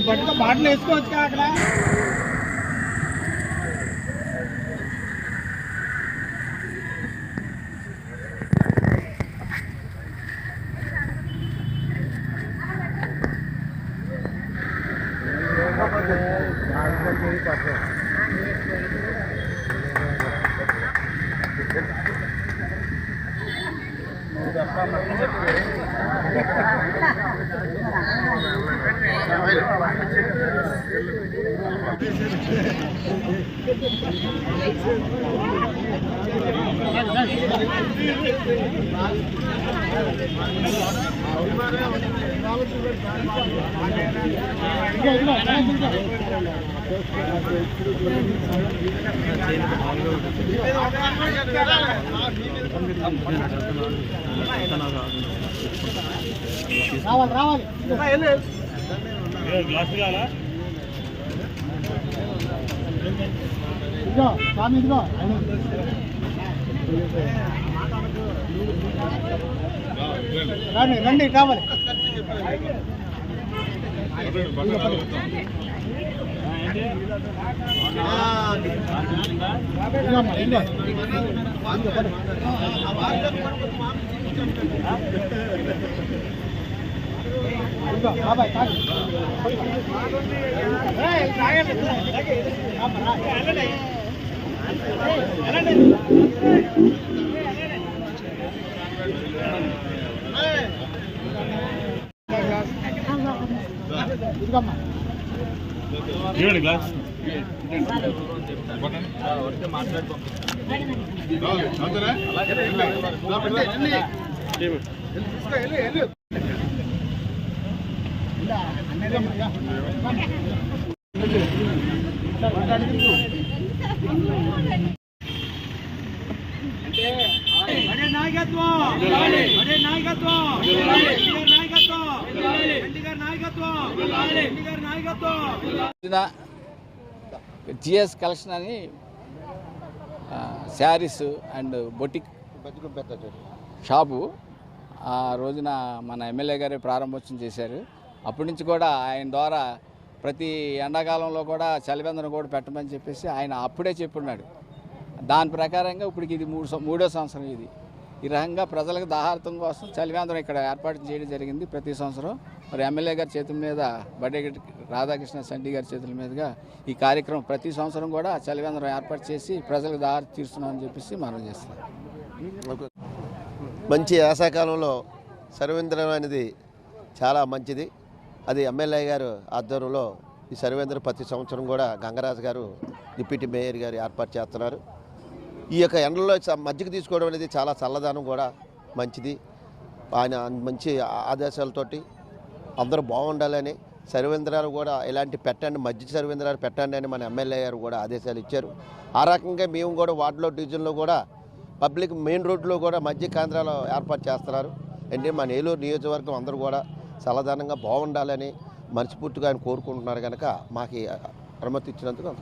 పట్టుకో బాటలు వేసుకోవచ్చు అక్కడ. రావాలి రావాలి గ్లాస్ కావాలా? ఇదిగో స్వామి ఇదిగో రండి రండి కావాలి. బాబాయ్ గ్లాస్ జిఎస్ కలెక్షన్ అని శారీస్ అండ్ బొటిక్ షాపు ఆ రోజున మన ఎమ్మెల్యే గారే ప్రారంభోత్సవం చేశారు. అప్పటి నుంచి కూడా ఆయన ద్వారా ప్రతి ఎండాకాలంలో కూడా చలివేంద్రం కూడా పెట్టమని చెప్పేసి ఆయన అప్పుడే చెప్పున్నాడు. దాని ప్రకారంగా ఇప్పటికి ఇది మూడో సంవత్సరం. ఇది ఈ రకంగా ప్రజలకు దాహార్థం కోసం చలివేంద్రం ఇక్కడ ఏర్పాటు చేయడం జరిగింది ప్రతి సంవత్సరం. మరి ఎమ్మెల్యే గారి చేతుల మీద బడ్డేగడ్డి రాధాకృష్ణ సంటి గారి చేతుల మీదుగా ఈ కార్యక్రమం ప్రతి సంవత్సరం కూడా చలివేంద్రం ఏర్పాటు చేసి ప్రజలకు దాహార్తి తీరుస్తున్నామని చెప్పేసి మనం చేస్తున్నాం. మంచి వేసవికాలంలో సర్వేంద్రం అనేది చాలా మంచిది. అది ఎమ్మెల్యే గారు ఆధ్వర్యంలో ఈ సర్వేంద్రం ప్రతి సంవత్సరం కూడా గంగరాజు గారు డిప్యూటీ మేయర్ గారు ఏర్పాటు చేస్తున్నారు. ఈ యొక్క ఎండల్లో మజ్జిగ తీసుకోవడం అనేది చాలా చల్లదనం కూడా మంచిది. ఆయన మంచి ఆదేశాలతోటి అందరూ బాగుండాలని సర్వేంద్రాలు కూడా ఇలాంటి పెట్టండి, మజ్జిగ సర్వేంద్రాలు పెట్టండి అని మన ఎమ్మెల్యే గారు కూడా ఆదేశాలు ఇచ్చారు. ఆ రకంగా మేము కూడా వార్డులో డివిజన్లో కూడా పబ్లిక్ మెయిన్ రోడ్లో కూడా మజ్జిగ కేంద్రాలు ఏర్పాటు చేస్తున్నారు. అంటే మన ఏలూరు నియోజకవర్గం అందరూ కూడా చల్లదనంగా బాగుండాలని మనస్ఫూర్తిగా ఆయన కోరుకుంటున్నారు కనుక మాకు అనుమతి ఇచ్చినందుకు